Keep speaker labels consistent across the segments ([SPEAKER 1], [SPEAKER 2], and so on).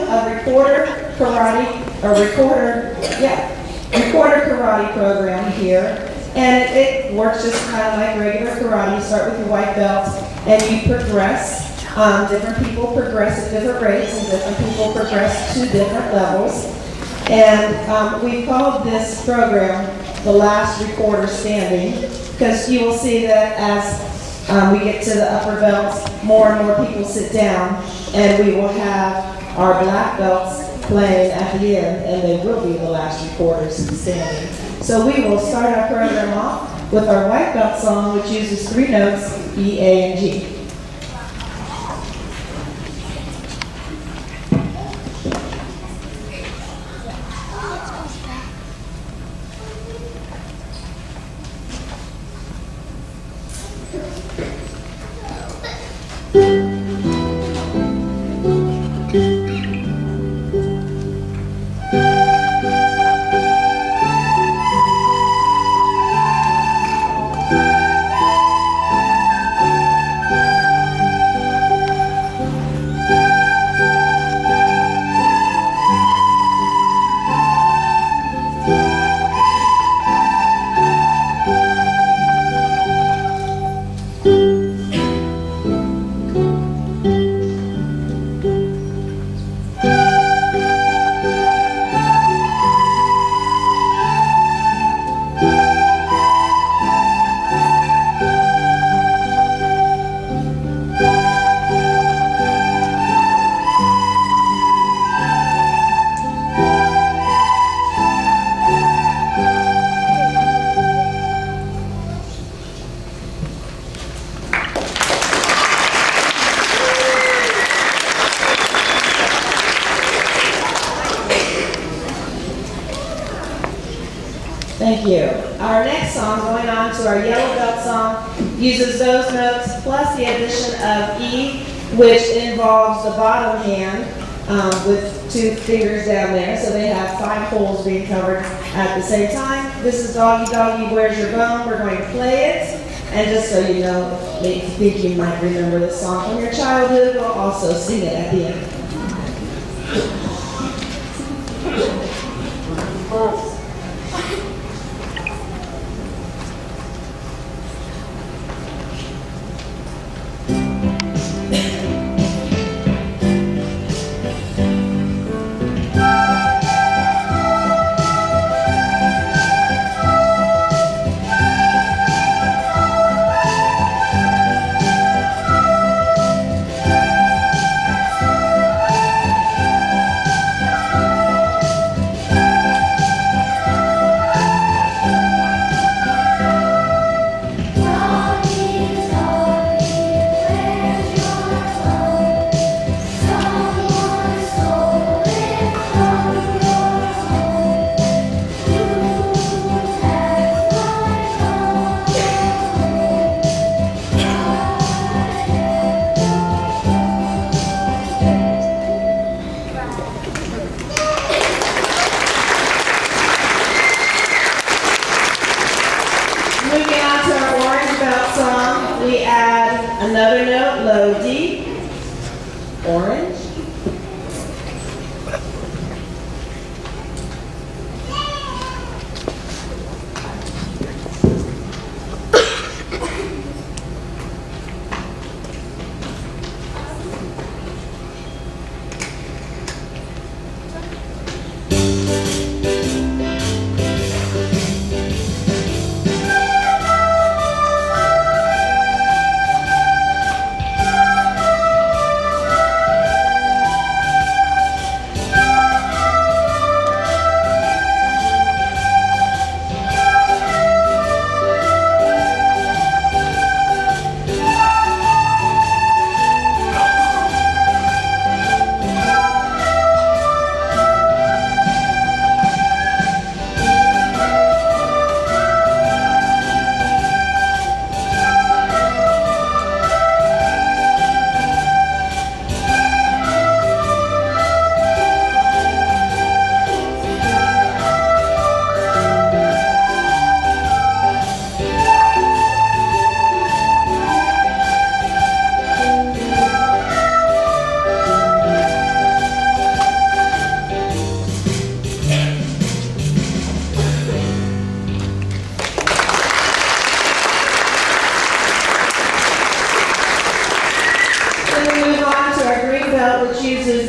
[SPEAKER 1] a recorder karate program here. And it works just kind of like regular karate. You start with your white belt and you progress. Different people progress at different rates and different people progress to different levels. And we called this program The Last Recorder Standing because you will see that as we get to the upper belts, more and more people sit down and we will have our black belts playing at the end and they will be the last recorders standing. So we will start our program off with our white belt song, which uses 3 notes, E, A, and G. Thank you. Our next song, going on to our yellow belt song, uses those notes plus the addition of E, which involves the bottom hand with 2 fingers down there. So they have 5 holes being covered at the same time. This is Doggy Doggy, Where's Your Bone? We're going to play it. And just so you know, make you think you might remember this song from your childhood, we'll also sing it at the end. Another note, low D, orange.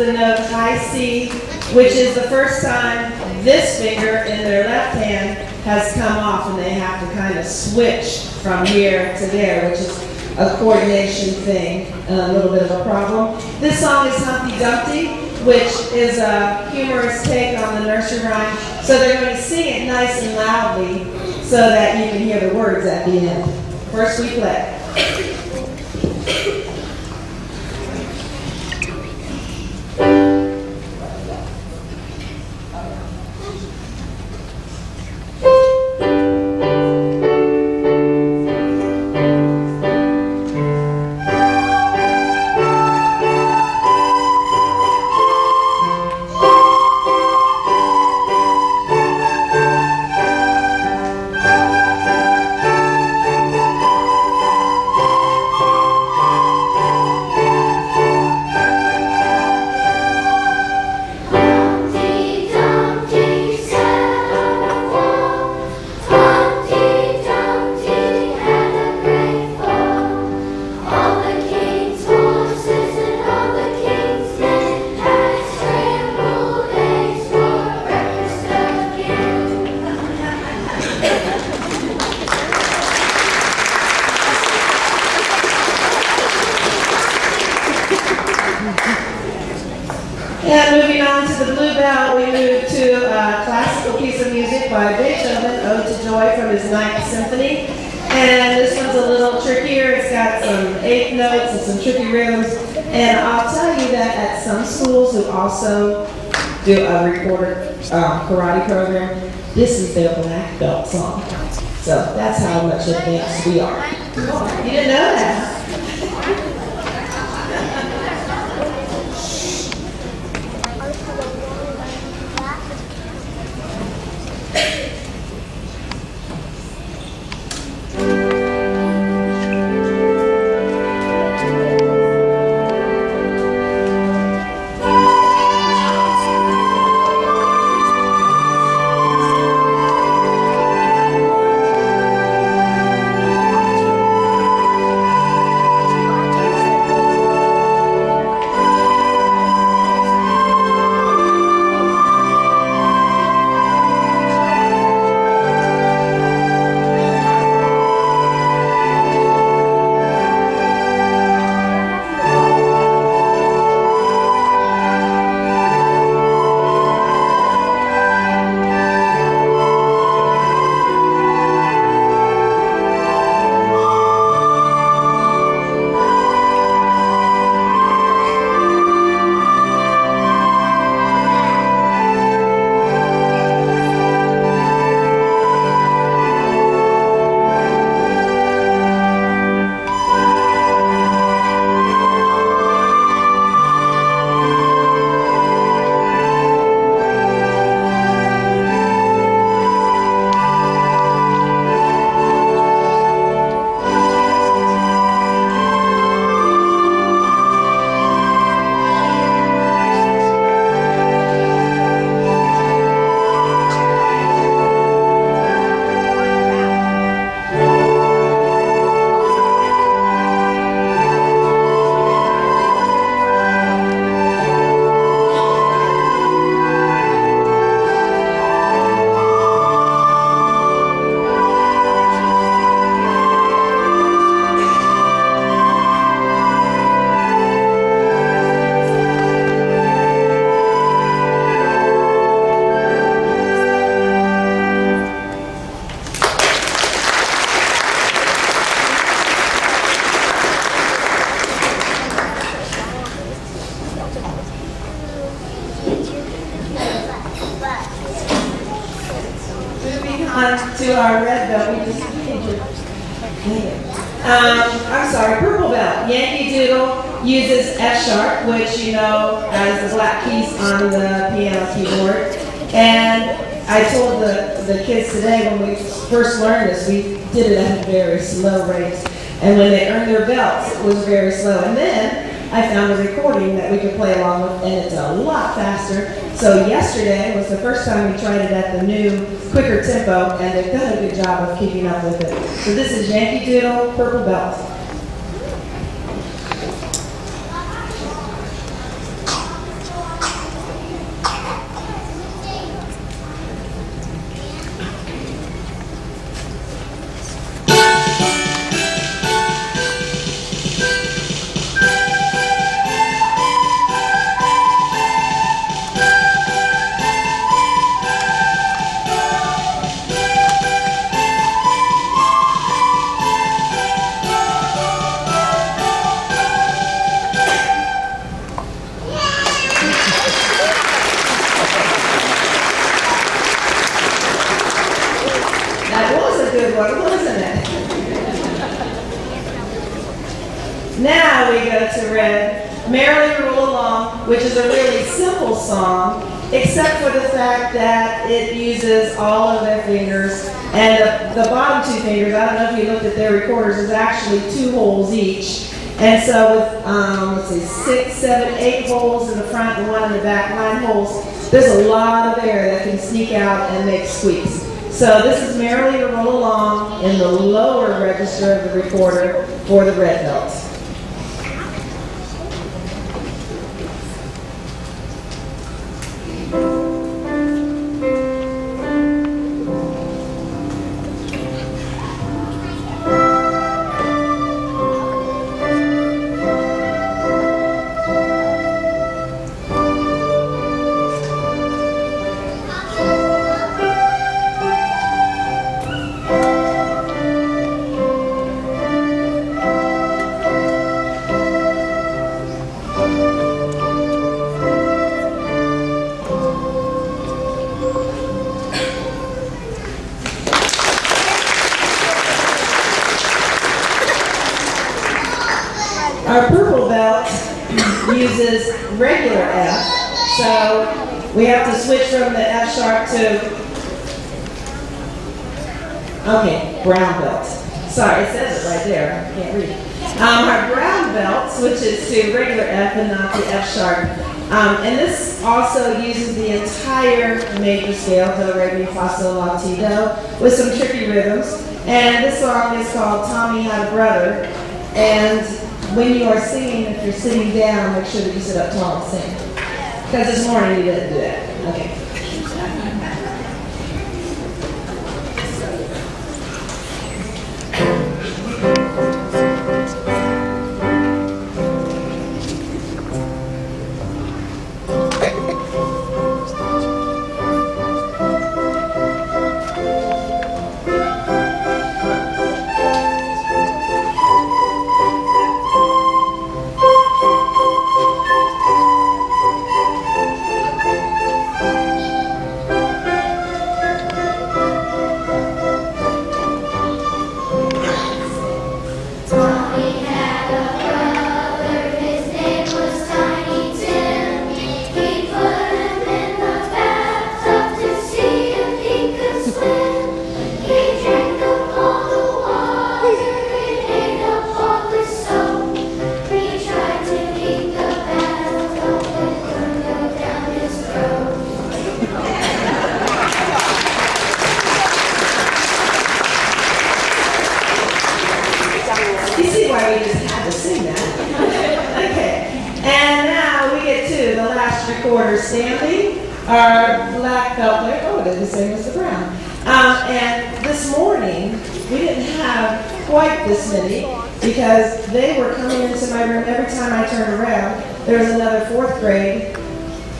[SPEAKER 1] the note high C, which is the first time this finger in their left hand has come off and they have to kind of switch from here to there, which is a coordination thing, a little bit of a problem. This song is Humpty Dumpty, which is a humorous take on the nursery rhyme. So they're going to sing it nice and loudly so that you can hear the words at the end. First we play. And moving on to the Blue Bell, we move to a classical piece of music by Beethoven, Ode to Joy from his Ninth Symphony. And this one's a little trickier. It's got some eighth notes and some tricky rhythms. And I'll tell you that at some schools who also do a recorded karate program, this is their black belt song. So that's how much advanced we are. You didn't know that? To our red belt, we just I'm sorry, purple belt. Yankee Doodle uses F sharp, which you know as the black keys on the piano keyboard. And I told the kids today when we first learned this, we did it at a very slow rate. And when they earned their belts, it was very slow. And then I found a recording that we could play along with, and it's a lot faster. So yesterday was the first time we tried it at the new, quicker tempo, and they've done a good job of keeping up with it. So this is Yankee Doodle, Purple Belt. Now we go to red, Merrily Roll Along, which is a really simple song, except for the fact that it uses all of their fingers. And the bottom two fingers, I don't know if you looked at their recorders, is actually 2 holes each. And so with, let's see, 6, 7, 8 holes in the front and 1 in the back, 9 holes, there's a lot of air that can sneak out and make squeaks. So this is Merrily Roll Along in the lower register of the recorder for the red belt. Our purple belt uses regular F, so we have to switch from the F sharp to, okay, brown belt. Sorry, it says it right there, I can't read it. Our brown belt switches to regular F and not the F sharp. And this also uses the entire major scale, do, re, mi, fa, sol, la, ti, do, with some tricky rhythms. And this song is called Tommy Had a Brother. And when you are singing, if you're sitting down, make sure that you sit up tall and sing. Because this morning you didn't do that. Okay. You see why we just had to sing that. Okay. And now we get to the last recorder standing, our black belt player. Oh, they're the same as the brown. And this morning, we didn't have quite this many because they were coming into my room. Every time I turned around, there was another 4th grade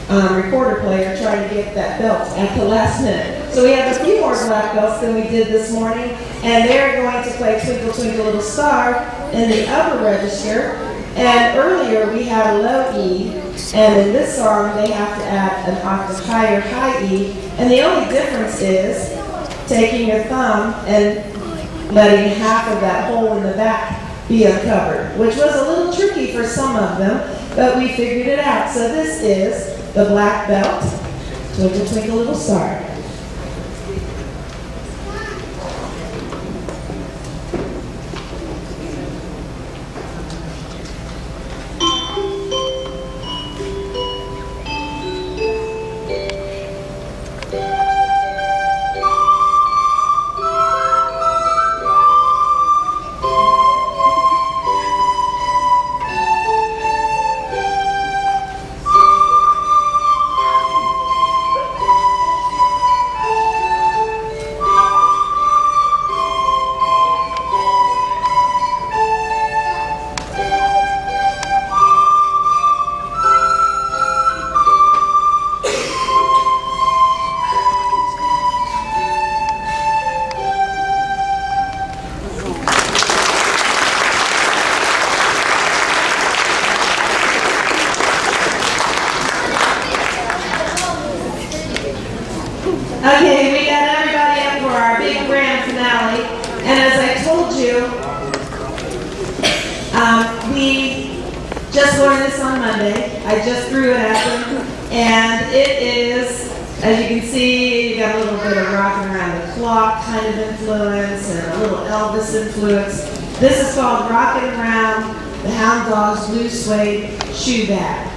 [SPEAKER 1] recorder player trying to get that belt at the last minute. So we have a few more black belts than we did this morning, and they're going to play Twinkle Twinkle Little Star in the upper register. And earlier we had a low E, and in this song they have to add an octave higher, high E. And the only difference is taking your thumb and letting half of that hole in the back be uncovered, which was a little tricky for some of them, but we figured it out. So this is the black belt, Twinkle Twinkle Little Star. Okay, we got everybody up for our big grand finale, and as I told you, we just learned this on Monday. I just threw it at them. And it is, as you can see, you got a little bit of rocking around the clock kind of influence and a little Elvis influence. This is called Rocking Around the Hound Dog's Blue Suede Shoe Bag.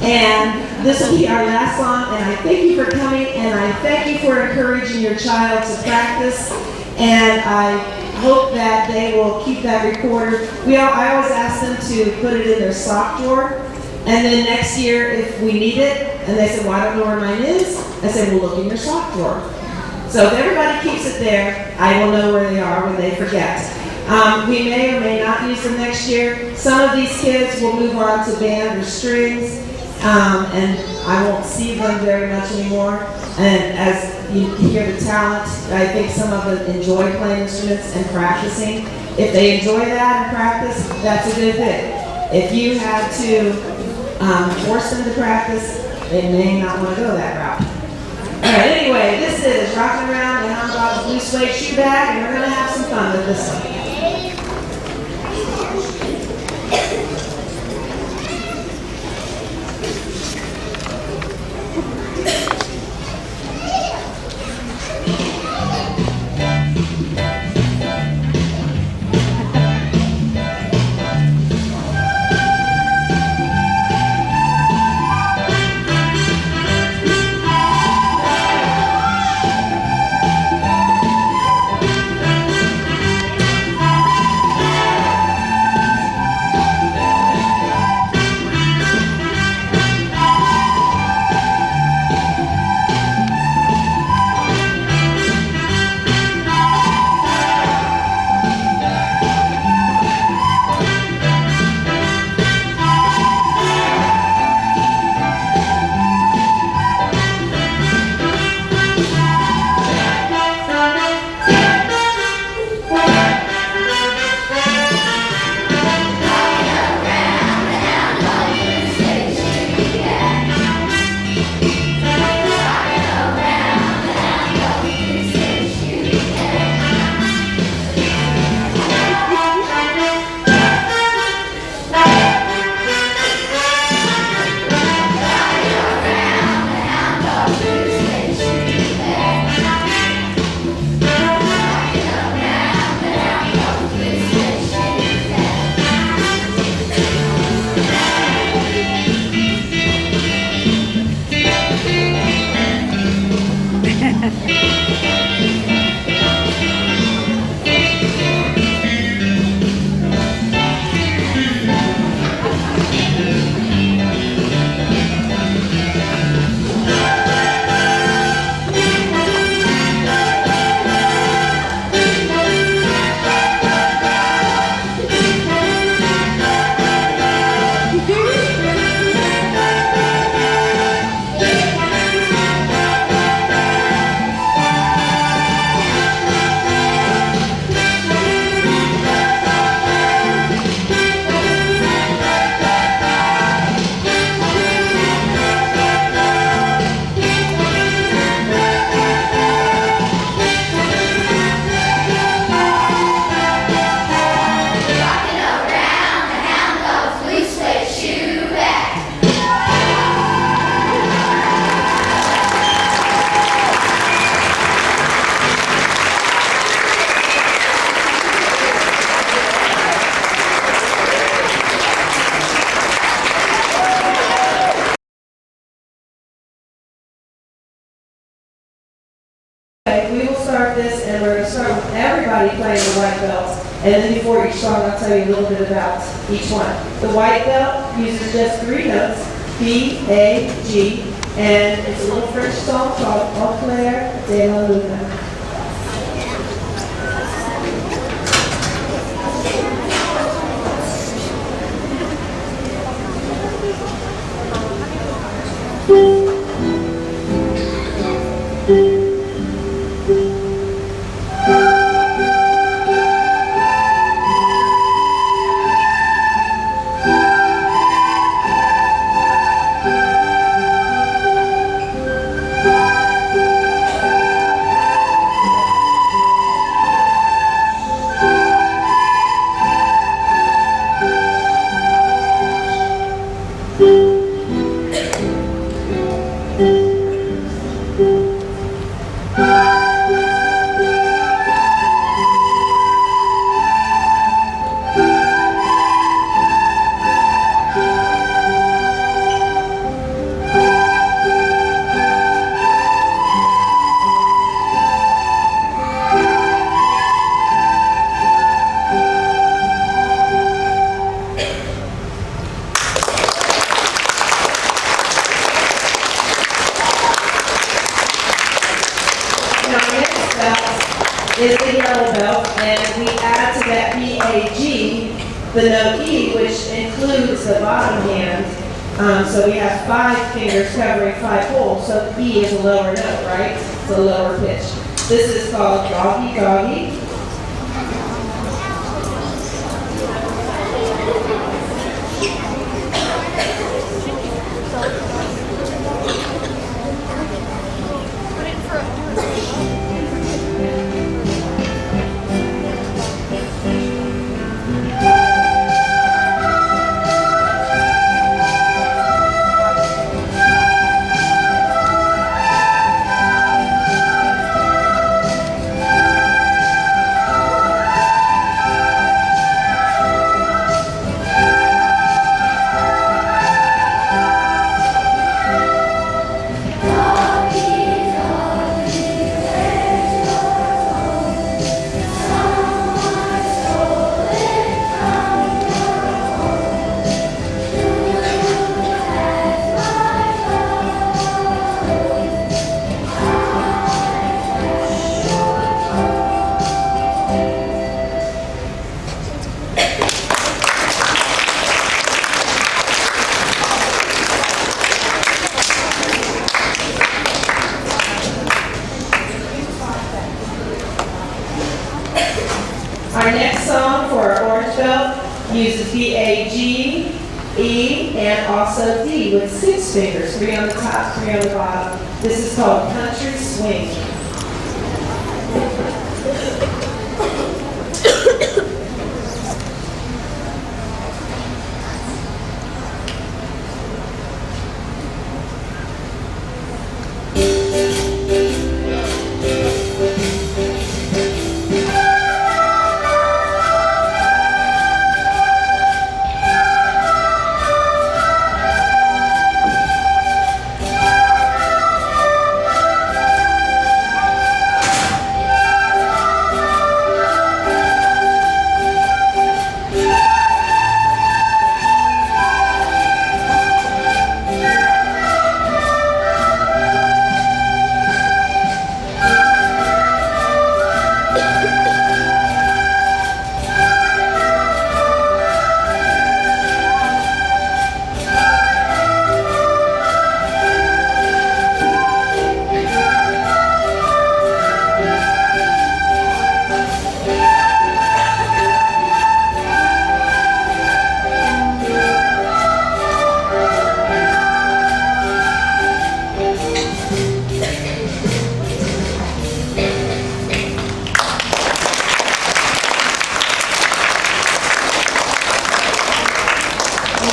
[SPEAKER 1] And this will be our last song, and I thank you for coming, and I thank you for encouraging your child to practice, and I hope that they will keep that recorder. I always ask them to put it in their sock drawer, and then next year if we need it, and they said, well, I don't know where mine is, I said, well, look in your sock drawer. So if everybody keeps it there, I will know where they are when they forget. We may or may not use them next year. Some of these kids will move on to band or strings, and I won't see them very much anymore. And as you hear the talent, I think some of them enjoy playing instruments and practicing. If they enjoy that and practice, that's a good thing. If you had to force them to practice, they may not want to go that route. All right, anyway, this is Rocking Around the Hound Dog's Blue Suede Shoe Bag, and we're going to have some fun with this one. We will start this, and we're going to start with everybody playing the white belts. And then before each song, I'll tell you a little bit about each one. The white belt uses just 3 notes, B, A, G, and it's a little French song called Au Clair de la Lune. is the yellow belt, and we add to that B-A-G, the note E, which includes the bottom hand. So we have 5 fingers covering 5 holes, so E is a lower note, right? It's a lower pitch. This is called doggy doggy. Our next song for our orange belt uses B-A-G, E, and also D with 6 fingers, 3 on the top, 3 on the bottom. This is called Country Swing.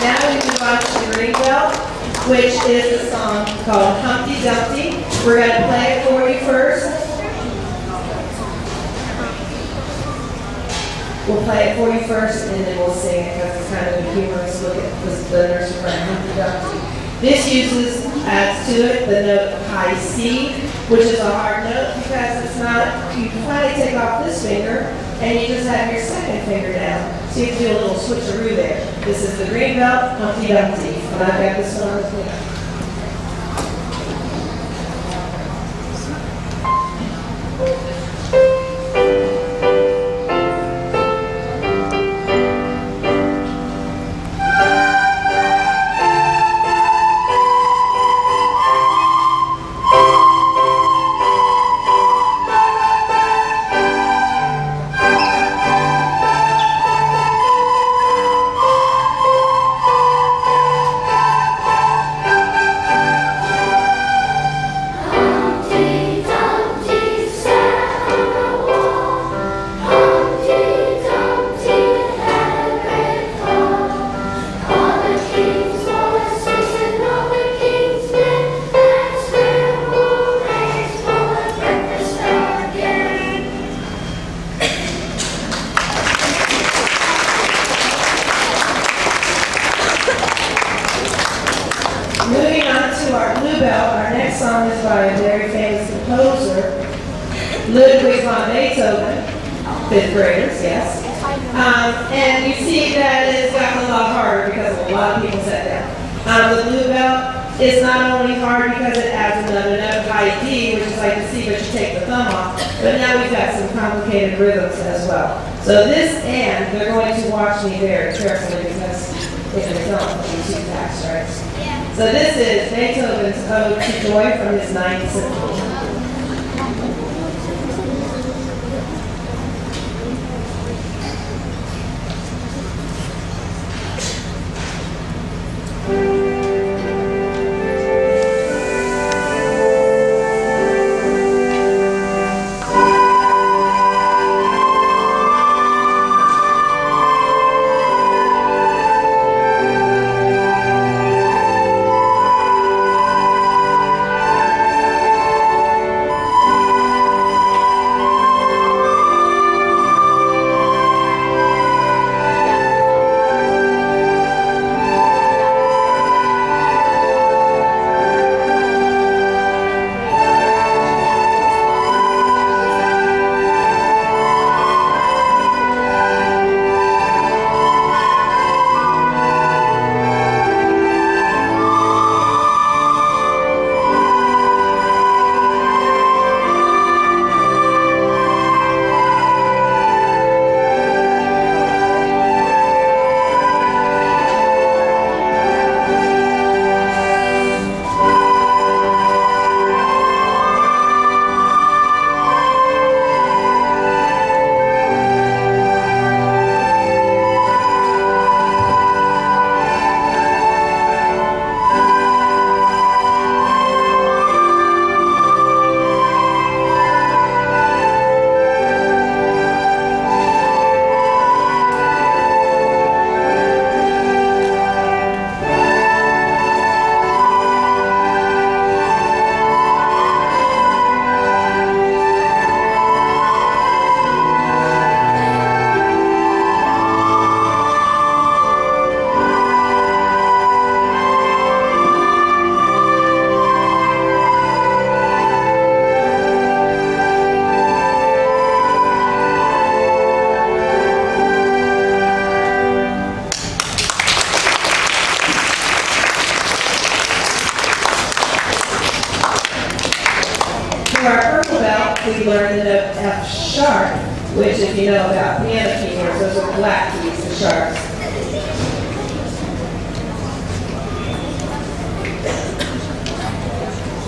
[SPEAKER 1] Now we move on to the green belt, which is a song called Humpty Dumpty. We're going to play it for you first. We'll play it for you first, and then we'll sing it because it's kind of a humorous look at the nursery rhyme, Humpty Dumpty. This adds to it the note high C, which is a hard note because it's not, you finally take off this finger and you just have your second finger down. So you have to do a little switcheroo there. This is the green belt, Humpty Dumpty. And I've got this one with me. Moving on to our blue belt, our next song is by a very famous composer, Ludwig van Beethoven, 5th graders, yes. And you see that it's gotten a lot harder because a lot of people sat down. The blue belt is not only hard because it adds another note, high D, which is like the C, but you take the thumb off. but now we've got some complicated rhythms as well. So this and, they're going to watch me very carefully because if they don't, it'll be too fast, right? So this is Beethoven's Ode to Joy from his Ninth Symphony. For our purple belt, we learned the note F sharp, which if you know about piano keyboards, those are black keys, the sharps.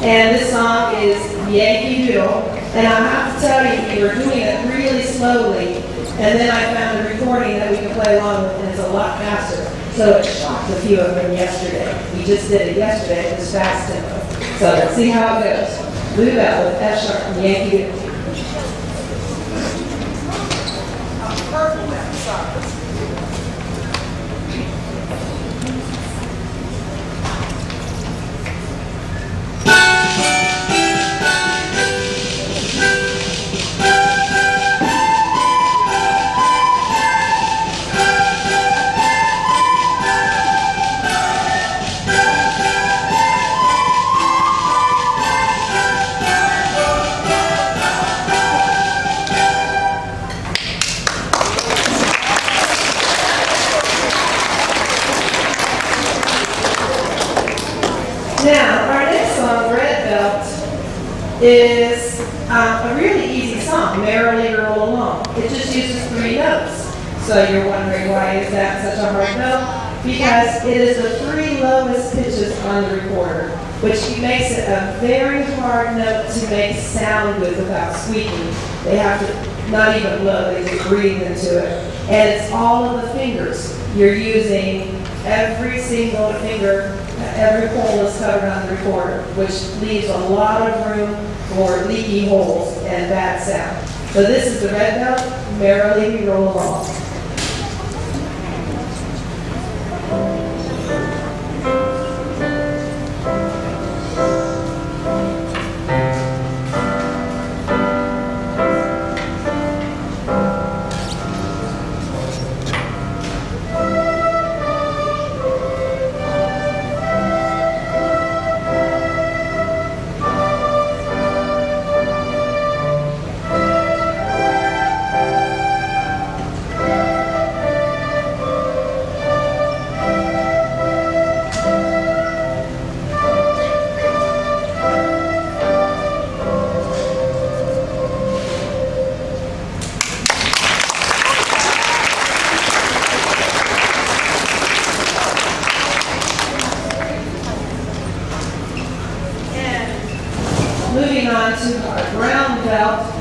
[SPEAKER 1] And this song is Yankee Doodle, and I'll have to tell you, we were doing it really slowly, and then I found a recording that we can play along with, and it's a lot faster. So it shocked a few of them yesterday. We just did it yesterday, it was fast tempo. So let's see how it goes. Blue belt with F sharp and Yankee Doodle.
[SPEAKER 2] Purple belt, sorry.
[SPEAKER 1] Now, our next song, Red Belt, is a really easy song, Merrily Roll Along. It just uses 3 notes. So you're wondering why is that such a hard note? Because it is the 3 lowest pitches on the recorder, which makes it a very hard note to make sound with without squeaking. They have to not even blow, they just breathe into it. And it's all of the fingers. You're using every single finger. Every hole is covered on the recorder, which leaves a lot of room for leaky holes and bad sound. So this is the Red Belt, Merrily We Roll Along.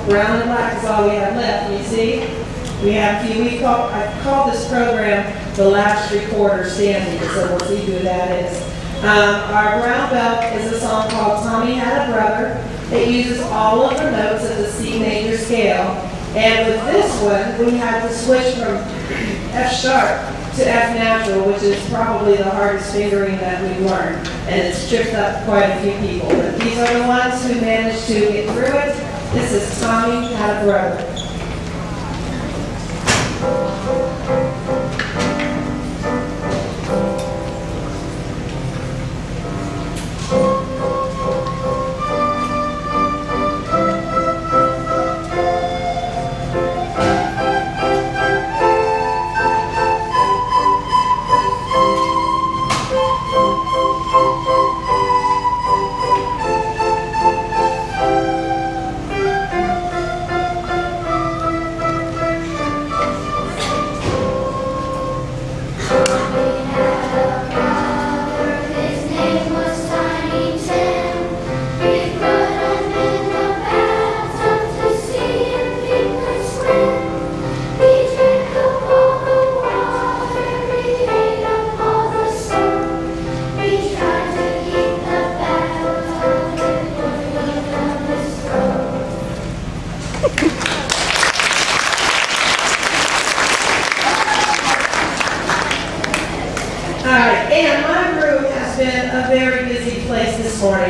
[SPEAKER 1] Brown and black is all we have left. You see? We have a few. I call this program the last recorder standing, so we'll see who that is. Our brown belt is a song called Tommy Had a Brother. It uses all of the notes of the C major scale. And with this one, we had to switch from F sharp to F natural, which is probably the hardest fingering that we've learned. And it's tripped up quite a few people. But these are the ones who managed to get through it. This is Tommy Had a Brother.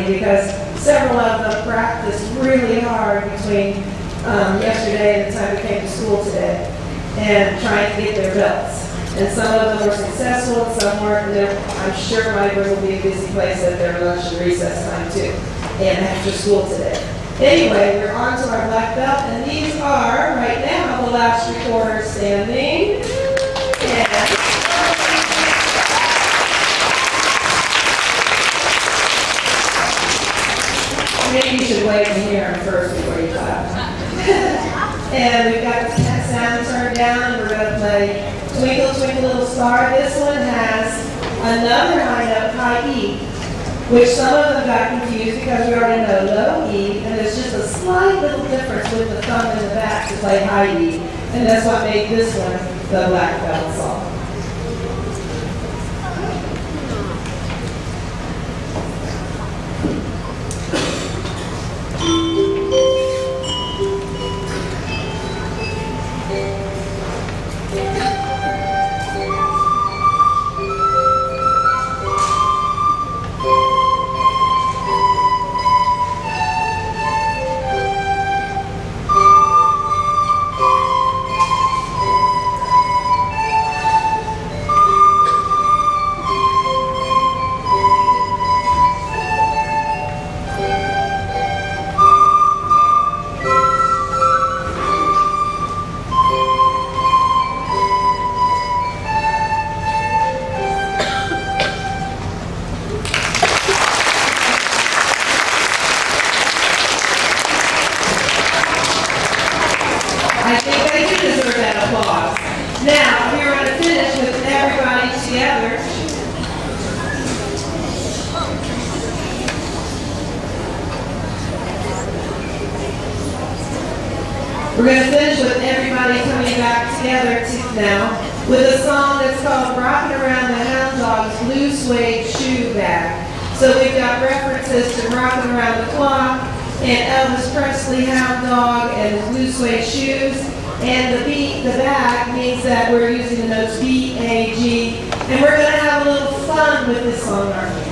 [SPEAKER 1] Because several of them practiced really hard between yesterday and the time we came to school today and trying to get their belts. And some of them were successful and some weren't. I'm sure my room will be a busy place at their lunch and recess time too, and after school today. Anyway, we're on to our black belt, and these are, right now, the last recorders standing. And maybe you should wait and hear them first before you clap. And we've got the sound turned down, and we're going to play Twinkle, Twinkle, Little Star. This one has another high note, high E, which some of them got confused because we already know low E, and there's just a slight little difference with the thumb in the back to play high E. And that's what made this one the black belt song. I think they do deserve that applause. Now, we're going to finish with everybody together. We're going to finish with everybody coming back together now with a song that's called Rockin' Around the Hound Dog's Blue Suede Shoe Bag. So we've got references to Rockin' Around the Clock, and Elvis Presley Hound Dog and his blue suede shoes. And the bag means that we're using the notes B, A, G, and we're going to have a little fun with this song.